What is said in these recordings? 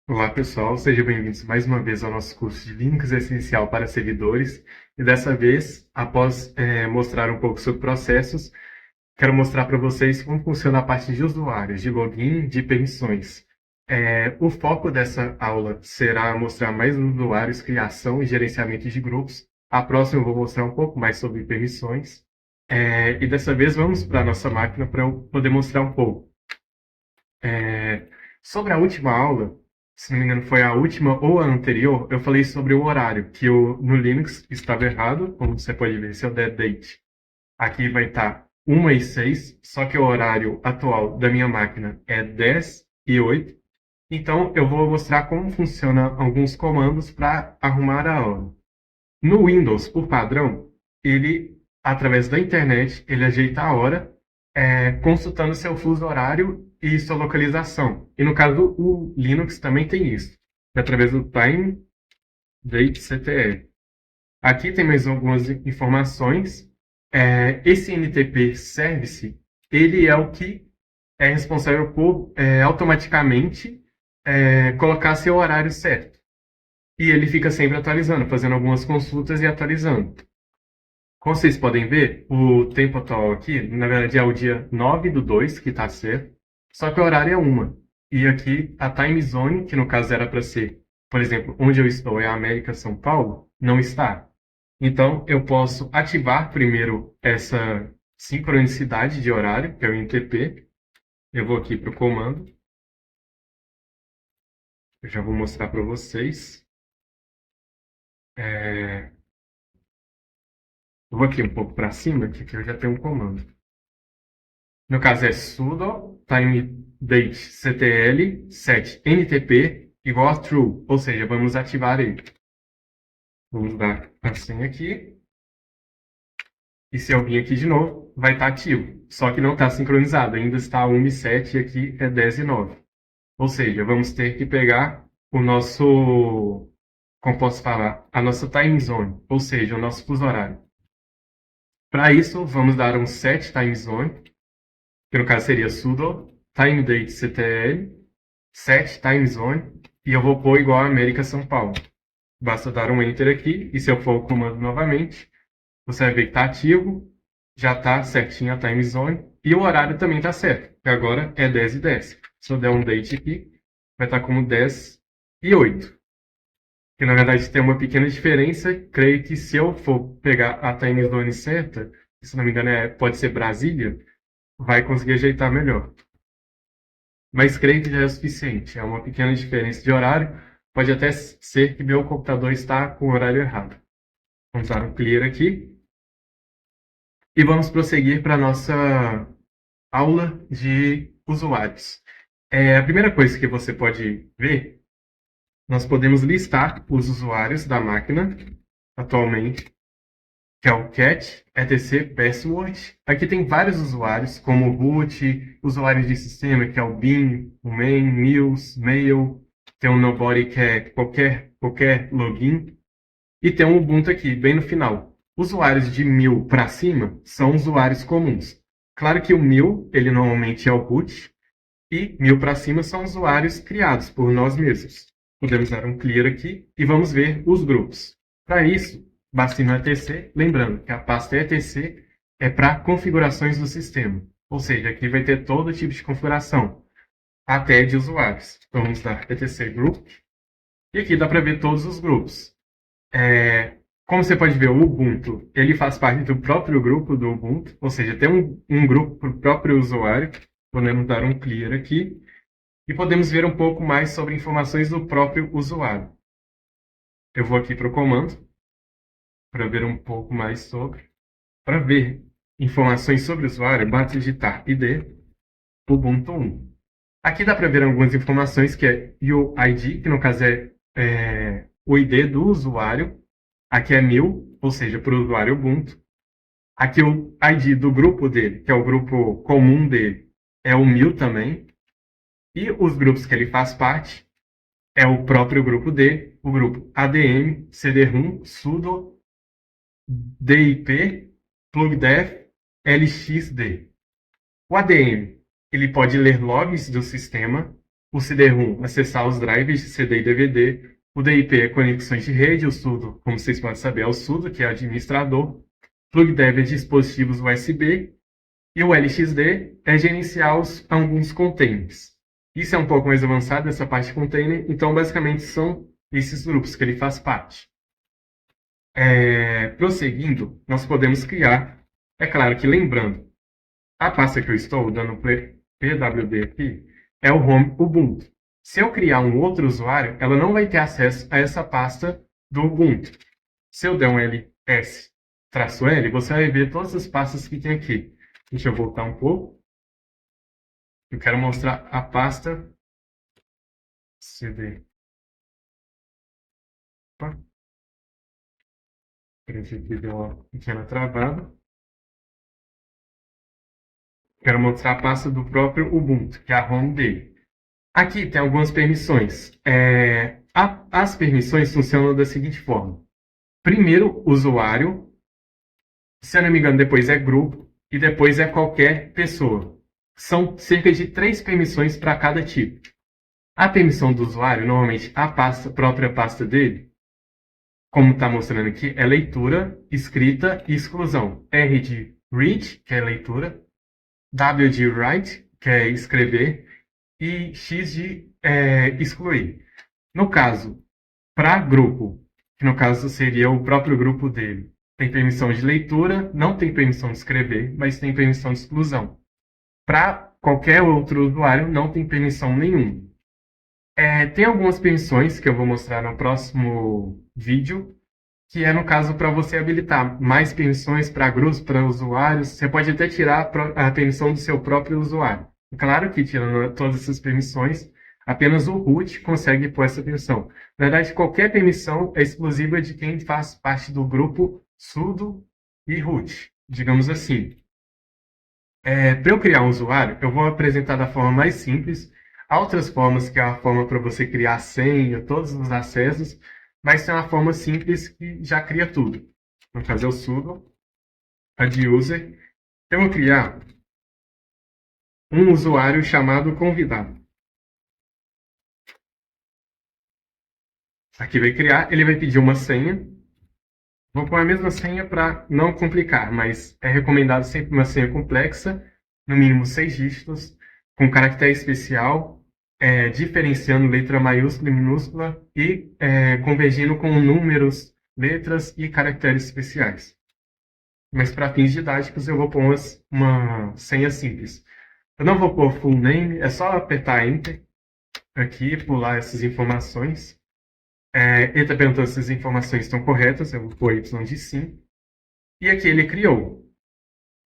Olá pessoal, sejam bem-vindos mais uma vez ao nosso curso de Linux Essencial para Servidores. E dessa vez, após mostrar um pouco sobre processos, quero mostrar para vocês como funciona a parte de usuários, de login, de permissões. O foco dessa aula será mostrar mais usuários, criação e gerenciamento de grupos. A próxima eu vou mostrar um pouco mais sobre permissões. E dessa vez vamos para a nossa máquina para eu poder mostrar um pouco. Sobre a última aula, se não me engano foi a última ou a anterior, eu falei sobre o horário, que no Linux estava errado, como você pode ver, se eu der date, aqui vai estar 1h06, só que o horário atual da minha máquina é 10h08. Então eu vou mostrar como funciona alguns comandos para arrumar a hora. No Windows, por padrão, ele, através da internet, ele ajeita a hora, consultando seu fuso horário e sua localização. E no caso, o Linux também tem isso, através do Time Date CTL. Aqui tem mais algumas informações. Esse NTP Service, ele é o que é responsável por automaticamente colocar seu horário certo. E ele fica sempre atualizando, fazendo algumas consultas e atualizando. Como vocês podem ver, o tempo atual aqui, na verdade, é o dia 9/2, que está certo, só que o horário é 1. E aqui a time zone, que no caso era para ser, por exemplo, onde eu estou é a América São Paulo, não está. Então, eu posso ativar primeiro essa sincronicidade de horário, que é o NTP. Eu vou aqui para o comando. Eu já vou mostrar para vocês. Eu vou aqui um pouco para cima, que aqui eu já tenho um comando. No caso é sudo timedate set ntp igual a true, ou seja, vamos ativar ele. Vamos dar a senha aqui. E se eu vir aqui de novo, vai estar ativo. Só que não está sincronizado, ainda está 1h07 e aqui é 10h09. Ou seja, vamos ter que pegar o nosso, como posso falar, a nossa time zone, ou seja, o nosso fuso horário. Para isso, vamos dar um set time zone, que no caso seria sudo timedate.ctl set time zone, e eu vou pôr igual a América São Paulo. Basta dar um enter aqui, e se eu for o comando novamente, você vai ver que está ativo, já está certinho a time zone, e o horário também está certo, que agora é 10h10. Se eu der um date aqui, vai estar como 10h08. Que na verdade tem uma pequena diferença, creio que se eu for pegar a time zone certa, se não me engano pode ser Brasília, vai conseguir ajeitar melhor. Mas creio que já é o suficiente. É uma pequena diferença de horário. Pode até ser que meu computador está com o horário errado. Vamos dar um clear aqui. E vamos prosseguir para a nossa aula de usuários. A primeira coisa que você pode ver, nós podemos listar os usuários da máquina atualmente, que é o cat, etc, password. Aqui tem vários usuários, como o root, usuários de sistema, que é o bin, o main, news, mail, tem um nobody, que é qualquer login, e tem um Ubuntu aqui, bem no final. Usuários de 1000 para cima são usuários comuns. Claro que o 1000, ele normalmente é o root, e 1000 para cima são usuários criados por nós mesmos. Podemos dar um clear aqui e vamos ver os grupos. Para isso, basta ir no etc, lembrando que a pasta etc é para configurações do sistema. Ou seja, aqui vai ter todo tipo de configuração, até de usuários. Então, vamos dar etc group, e aqui dá para ver todos os grupos. Como você pode ver, o Ubuntu ele faz parte do próprio grupo do Ubuntu, ou seja, tem um grupo para o próprio usuário. Podemos dar um clear aqui e podemos ver um pouco mais sobre informações do próprio usuário. Eu vou aqui para o comando para ver um pouco mais sobre. Para ver informações sobre o usuário, basta digitar id Ubuntu 1. Aqui dá para ver algumas informações que é UID, que no caso é o ID do usuário. Aqui é 1000, ou seja, para o usuário Ubuntu. Aqui o ID do grupo dele, que é o grupo comum dele, é o 1000 também. E os grupos que ele faz parte é o próprio grupo dele, o grupo ADM, CD-ROM, sudo, DIP, plugdef, LXD. O ADM ele pode ler logs do sistema, o CD-ROM, acessar os drives de CD e DVD, o DIP é conexões de rede, o sudo, como vocês podem saber, é o sudo, que é administrador, plugdev é dispositivos USB, e o LXD é gerenciar alguns containers. Isso é um pouco mais avançado, essa parte de container, então basicamente são esses grupos que ele faz parte. Prosseguindo, nós podemos criar, é claro que lembrando, a pasta que eu estou dando pwd aqui é o home Ubuntu. Se eu criar um outro usuário, ela não vai ter acesso a essa pasta do Ubuntu. Se eu der um ls-l, você vai ver todas as pastas que tem aqui. Deixa eu voltar um pouco. Eu quero mostrar a pasta cd. Opa. Parece que deu uma pequena travada. Quero mostrar a pasta do próprio Ubuntu, que é a home dele. Aqui tem algumas permissões. As permissões funcionam da seguinte forma. Primeiro, usuário. Se eu não me engano, depois é grupo. E depois é qualquer pessoa. São cerca de 3 permissões para cada tipo. A permissão do usuário, normalmente a própria pasta dele, como está mostrando aqui, é leitura, escrita e exclusão. R de read, que é leitura. W de write, que é escrever. E X de excluir. No caso, para grupo, que no caso seria o próprio grupo dele, tem permissão de leitura, não tem permissão de escrever, mas tem permissão de exclusão. Para qualquer outro usuário, não tem permissão nenhuma. Tem algumas permissões que eu vou mostrar no próximo vídeo, que é no caso para você habilitar mais permissões para grupos, para usuários. Você pode até tirar a permissão do seu próprio usuário. Claro que tirando todas essas permissões, apenas o root consegue pôr essa permissão. Na verdade, qualquer permissão é exclusiva de quem faz parte do grupo sudo e root, digamos assim. Para eu criar um usuário, eu vou apresentar da forma mais simples. Há outras formas, que é a forma para você criar a senha, todos os acessos, mas tem uma forma simples que já cria tudo. No caso é o sudo add user. Eu vou criar um usuário chamado convidado. Aqui vai criar, ele vai pedir uma senha. Vou pôr a mesma senha para não complicar, mas é recomendado sempre uma senha complexa, no mínimo 6 dígitos, com caractere especial, diferenciando letra maiúscula e minúscula e convergindo com números, letras e caracteres especiais. Mas para fins didáticos eu vou pôr uma senha simples. Eu não vou pôr full name, é só apertar Enter aqui e pular essas informações. Ele está perguntando se as informações estão corretas, eu vou pôr Y de sim. E aqui ele criou.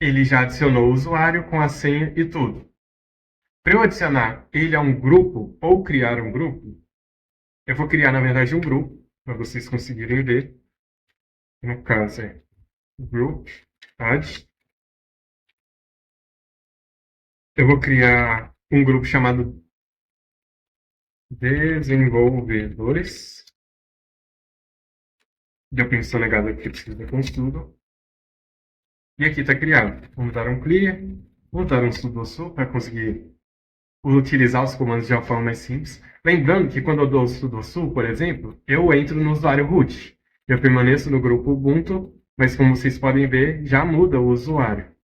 Ele já adicionou o usuário com a senha e tudo. Para eu adicionar ele a um grupo ou criar um grupo, eu vou criar, na verdade, um grupo, para vocês conseguirem ver. No caso é group add. Eu vou criar um grupo chamado desenvolvedores. Deu permissão negada aqui, precisa com tudo. E aqui está criado. Vamos dar um clear, vamos dar um sudosu para conseguir utilizar os comandos de uma forma mais simples. Lembrando que quando eu dou o sudosu, por exemplo, eu entro no usuário root. Eu permaneço no grupo Ubuntu, mas como vocês podem ver, já muda o usuário.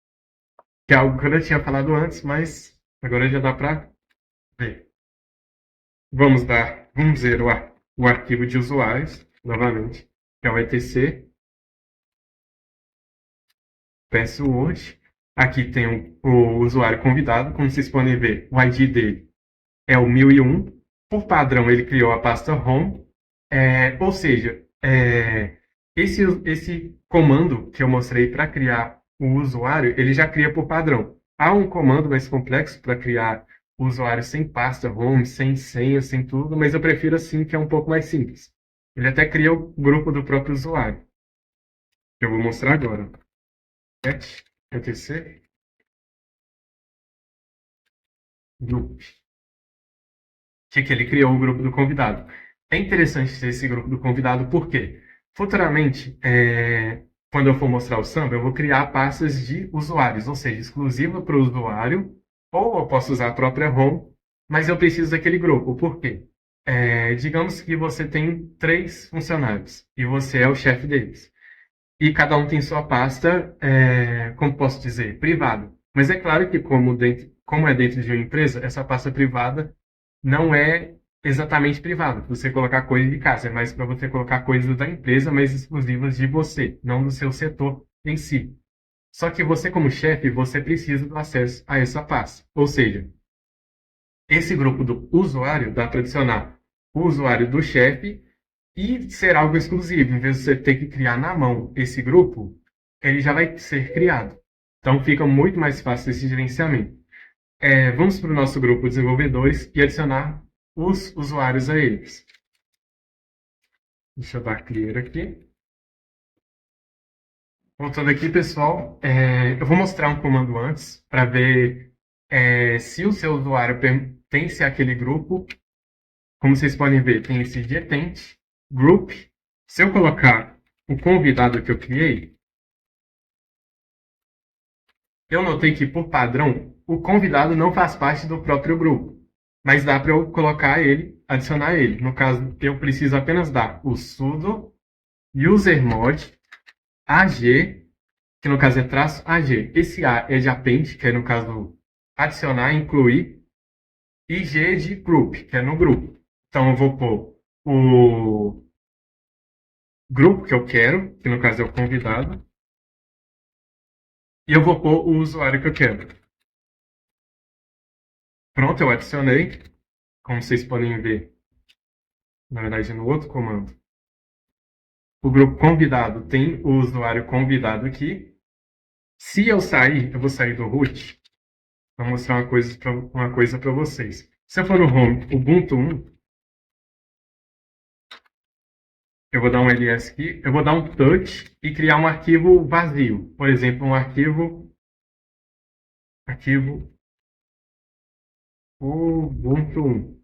Que é algo que eu já tinha falado antes, mas agora já dá para ver. Vamos ver o arquivo de usuários, novamente, que é o etc password. Aqui tem o usuário convidado, como vocês podem ver, o ID dele é o 1001. Por padrão, ele criou a pasta home, ou seja, esse comando que eu mostrei para criar o usuário, ele já cria por padrão. Há um comando mais complexo para criar o usuário sem pasta home, sem senha, sem tudo, mas eu prefiro assim, que é um pouco mais simples. Ele até cria o grupo do próprio usuário, que eu vou mostrar agora. etc group. Que ele criou o grupo do convidado. É interessante ter esse grupo do convidado porque futuramente, quando eu for mostrar o Samba, eu vou criar pastas de usuários, ou seja, exclusiva para o usuário, ou eu posso usar a própria home mas eu preciso daquele grupo. Por quê? Digamos que você tem 3 funcionários e você é o chefe deles. E cada um tem sua pasta, como posso dizer, privada. Mas é claro que, como é dentro de uma empresa, essa pasta privada não é exatamente privada. Para você colocar coisas de casa, é mais para você colocar coisas da empresa, mas exclusivas de você, não do seu setor em si. Só que você, como chefe, você precisa do acesso a essa pasta. Ou seja, esse grupo do usuário dá para adicionar o usuário do chefe e ser algo exclusivo. Em vez de você ter que criar na mão esse grupo, ele já vai ser criado. Então fica muito mais fácil esse gerenciamento. Vamos para o nosso grupo de desenvolvedores e adicionar os usuários a eles. Deixa eu dar clear aqui. Voltando aqui, pessoal, eu vou mostrar um comando antes para ver se o seu usuário pertence àquele grupo. Como vocês podem ver, tem esse getEnt, group. Se eu colocar o convidado que eu criei, eu notei que, por padrão, o convidado não faz parte do próprio grupo. Mas dá para eu colocar ele, adicionar ele. No caso, eu preciso apenas dar o sudo usermod ag, que no caso é traço ag. Esse A é de append, que é no caso adicionar, incluir. E G de group, que é no grupo. Então eu vou pôr o grupo que eu quero, que no caso é o convidado. E eu vou pôr o usuário que eu quero. Pronto, eu adicionei. Como vocês podem ver, na verdade no outro comando. O grupo convidado tem o usuário convidado aqui. Se eu sair, eu vou sair do root. Vou mostrar uma coisa para vocês. Se eu for no home Ubuntu 1, eu vou dar um ls aqui, eu vou dar um touch e criar um arquivo vazio. Por exemplo, um arquivo Ubuntu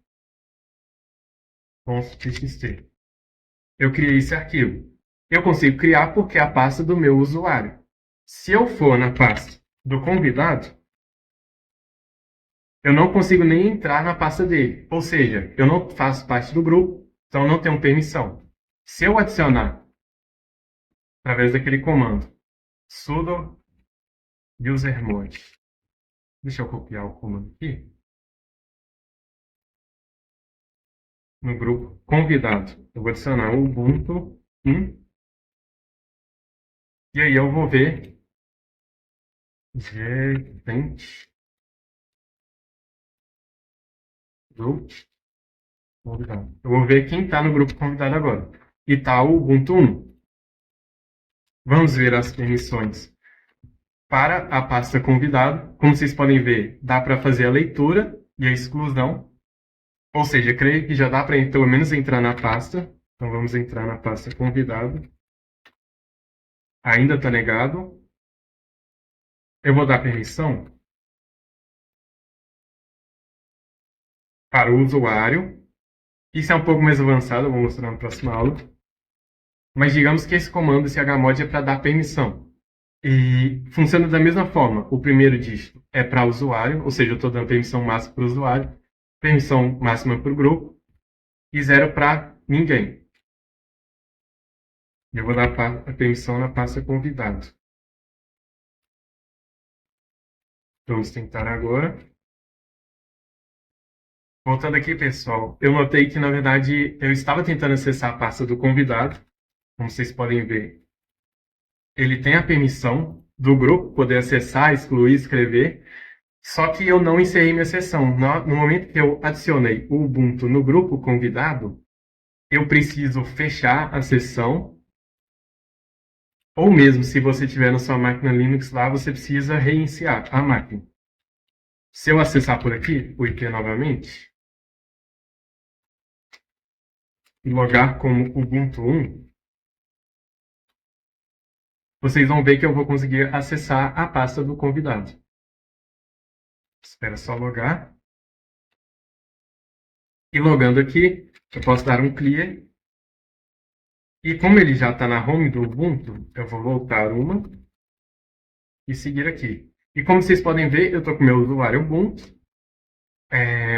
1.txt. Eu criei esse arquivo. Eu consigo criar porque é a pasta do meu usuário. Se eu for na pasta do convidado, eu não consigo nem entrar na pasta dele. Ou seja, eu não faço parte do grupo, então eu não tenho permissão. Se eu adicionar, através daquele comando, sudo usermod. Deixa eu copiar o comando aqui. No grupo convidado, eu vou adicionar o Ubuntu 1. E aí eu vou ver getEnt grupo convidado. Eu vou ver quem está no grupo convidado agora. E está o Ubuntu 1. Vamos ver as permissões para a pasta convidado. Como vocês podem ver, dá para fazer a leitura e a exclusão. Ou seja, creio que já dá para pelo menos entrar na pasta. Então vamos entrar na pasta convidado. Ainda está negado. Eu vou dar permissão para o usuário. Isso é um pouco mais avançado, eu vou mostrar na próxima aula. Mas digamos que esse comando, esse chmod, é para dar permissão. E funciona da mesma forma. O primeiro dígito é para o usuário, ou seja, eu estou dando permissão máxima para o usuário, permissão máxima para o grupo, e 0 para ninguém. Eu vou dar a permissão na pasta convidado. Vamos tentar agora. Voltando aqui, pessoal, eu notei que, na verdade, eu estava tentando acessar a pasta do convidado. Como vocês podem ver, ele tem a permissão do grupo poder acessar, excluir, escrever. Só que eu não encerrei minha sessão. No momento que eu adicionei o Ubuntu no grupo convidado, eu preciso fechar a sessão. Ou mesmo, se você tiver na sua máquina Linux lá, você precisa reiniciar a máquina. Se eu acessar por aqui, o IP novamente, e logar como Ubuntu 1, vocês vão ver que eu vou conseguir acessar a pasta do convidado. Espera só logar. E logando aqui, eu posso dar um clear. E como ele já está na home do Ubuntu, eu vou voltar uma e seguir aqui. E como vocês podem ver, eu estou com o meu usuário Ubuntu.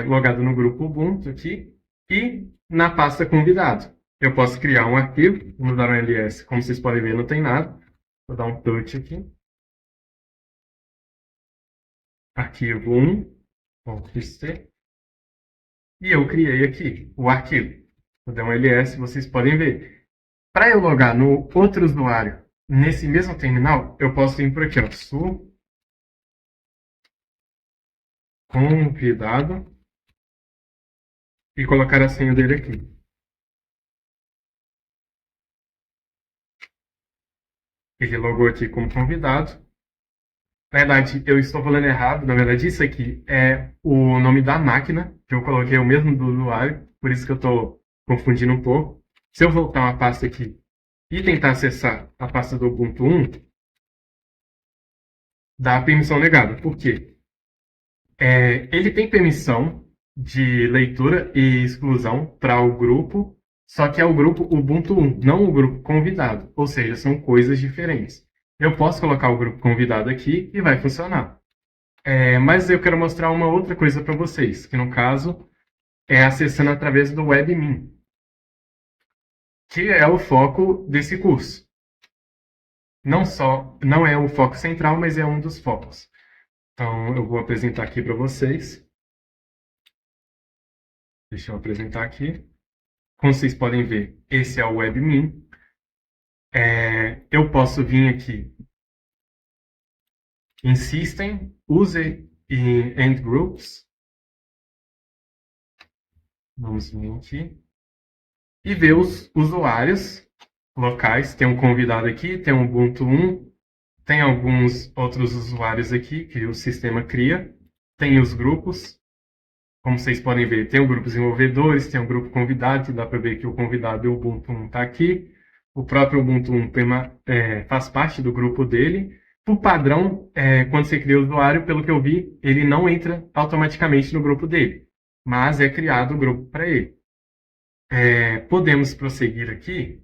logado no grupo Ubuntu aqui e na pasta convidado. Eu posso criar um arquivo, vamos dar um ls, como vocês podem ver não tem nada. Vou dar um touch aqui. Arquivo 1.txt. E eu criei aqui o arquivo. Vou dar um ls, vocês podem ver. Para eu logar no outro usuário, nesse mesmo terminal, eu posso vir por aqui, ó, convidado, e colocar a senha dele aqui. Ele logou aqui como convidado. Na verdade, eu estou falando errado. Na verdade, isso aqui é o nome da máquina, que eu coloquei o mesmo do usuário, por isso que eu estou confundindo um pouco. Se eu voltar uma pasta aqui e tentar acessar a pasta do Ubuntu 1, dá permissão negada. Por quê? Ele tem permissão de leitura e exclusão para o grupo, só que é o grupo Ubuntu 1, não o grupo convidado. Ou seja, são coisas diferentes. Eu posso colocar o grupo convidado aqui e vai funcionar. Mas eu quero mostrar uma outra coisa para vocês, que no caso é acessando através do WebMin, que é o foco desse curso. Não é o foco central, mas é um dos focos. Então, eu vou apresentar aqui para vocês. Deixa eu apresentar aqui. Como vocês podem ver, esse é o WebMin. Eu posso vir aqui em System, User and Groups. Vamos vir aqui. E ver os usuários locais. Tem um convidado aqui, tem um Ubuntu 1, tem alguns outros usuários aqui que o sistema cria. Tem os grupos. Como vocês podem ver, tem o grupo desenvolvedores, tem o grupo convidado, que dá para ver que o convidado e o Ubuntu 1 está aqui. O próprio Ubuntu 1 faz parte do grupo dele. Por padrão, quando você cria o usuário, pelo que eu vi, ele não entra automaticamente no grupo dele, mas é criado o grupo para ele. Podemos prosseguir aqui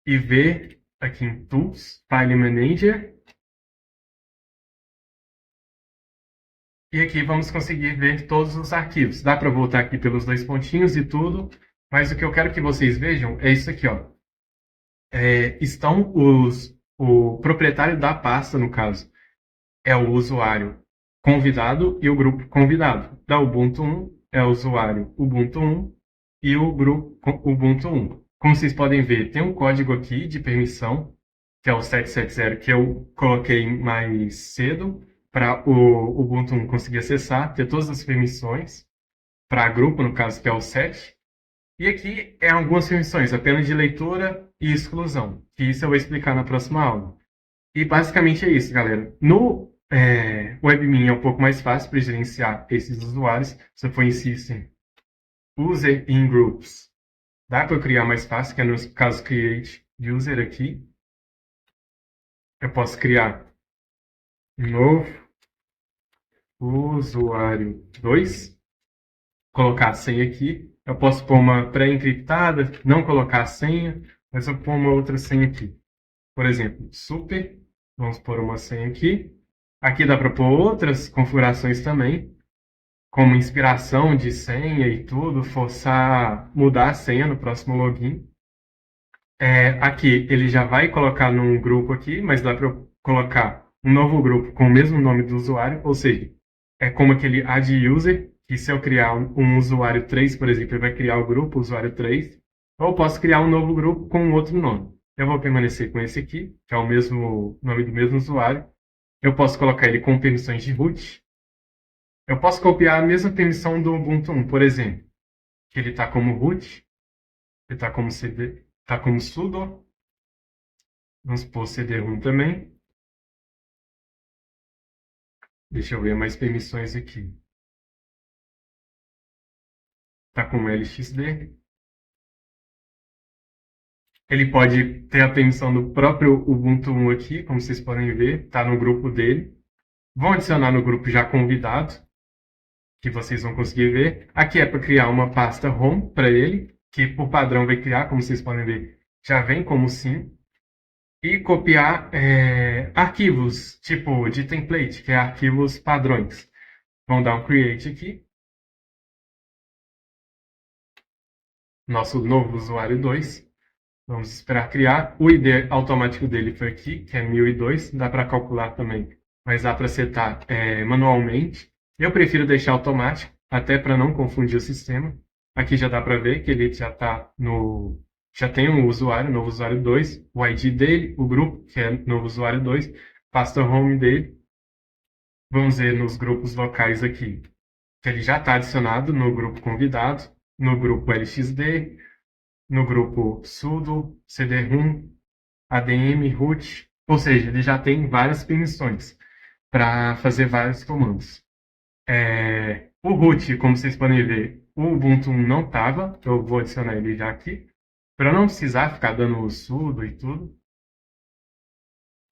e ver aqui em Tools, File Manager. E aqui vamos conseguir ver todos os arquivos. Dá para voltar aqui pelos dois pontinhos e tudo, mas o que eu quero que vocês vejam é isso aqui, ó. Estão o proprietário da pasta, no caso, é o usuário convidado e o grupo convidado. Da Ubuntu 1 é o usuário Ubuntu 1 e o grupo Ubuntu 1. Como vocês podem ver, tem um código aqui de permissão, que é o 770, que eu coloquei mais cedo, para o Ubuntu 1 conseguir acessar, ter todas as permissões, para grupo, no caso, que é o 7. E aqui é algumas permissões, apenas de leitura e exclusão, que isso eu vou explicar na próxima aula. E basicamente é isso, galera. No WebMin é um pouco mais fácil para gerenciar esses usuários. Se eu for em System, User in Groups, dá para eu criar mais fácil, que é no caso Create User aqui. Eu posso criar um novo usuário 2, colocar a senha aqui. Eu posso pôr uma pré-encriptada, não colocar a senha, mas eu pôr uma outra senha aqui. Por exemplo, super, vamos pôr uma senha aqui. Aqui dá para pôr outras configurações também, como inspiração de senha e tudo, forçar mudar a senha no próximo login. Aqui ele já vai colocar num grupo aqui, mas dá para eu colocar um novo grupo com o mesmo nome do usuário, ou seja, é como aquele add user, que se eu criar um usuário 3, por exemplo, ele vai criar o grupo usuário 3, ou eu posso criar um novo grupo com um outro nome. Eu vou permanecer com esse aqui, que é o mesmo nome do mesmo usuário. Eu posso colocar ele com permissões de root. Eu posso copiar a mesma permissão do Ubuntu 1, por exemplo, que ele está como root, ele está como cd, está como sudo. Vamos pôr cd-rom também. Deixa eu ver mais permissões aqui. Está como lxd. Ele pode ter a permissão do próprio Ubuntu 1 aqui, como vocês podem ver, está no grupo dele. Vão adicionar no grupo já convidado, que vocês vão conseguir ver. Aqui é para criar uma pasta home para ele, que por padrão vai criar, como vocês podem ver, já vem como sim. E copiar arquivos, tipo de template, que é arquivos padrões. Vamos dar um create aqui. Nosso novo usuário 2. Vamos esperar criar. O ID automático dele foi aqui, que é 1002. Dá para calcular também, mas dá para setar manualmente. Eu prefiro deixar automático, até para não confundir o sistema. Aqui já dá para ver que ele já está no... Já tem um usuário, novo usuário 2, o ID dele, o grupo, que é novo usuário 2, pasta home dele. Vamos ver nos grupos locais aqui, que ele já está adicionado no grupo convidado, no grupo LXD, no grupo sudo, cd-rum, adm, root, ou seja, ele já tem várias permissões para fazer vários comandos. O root, como vocês podem ver, o Ubuntu não estava, eu vou adicionar ele já aqui, para não precisar ficar dando o sudo e tudo.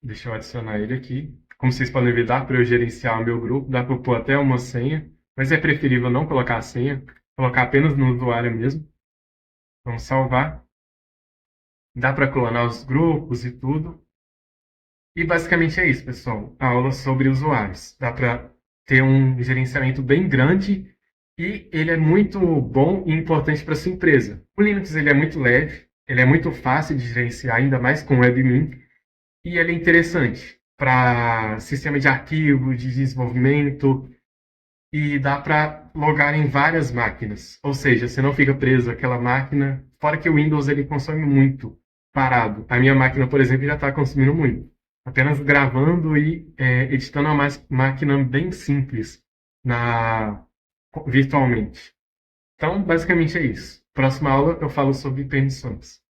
Deixa eu adicionar ele aqui. Como vocês podem ver, dá para eu gerenciar o meu grupo, dá para eu pôr até uma senha, mas é preferível não colocar a senha, colocar apenas no usuário mesmo. Vamos salvar. Dá para clonar os grupos e tudo. E basicamente é isso, pessoal. A aula sobre usuários. Dá para ter um gerenciamento bem grande e ele é muito bom e importante para sua empresa. O Linux ele é muito leve, ele é muito fácil de gerenciar, ainda mais com o WebMin, e ele é interessante para sistema de arquivo, de desenvolvimento, e dá para logar em várias máquinas. Ou seja, você não fica preso àquela máquina. Fora que o Windows ele consome muito parado. A minha máquina, por exemplo, já está consumindo muito. Apenas gravando e editando uma máquina bem simples virtualmente. Então, basicamente é isso. Próxima aula eu falo sobre permissões.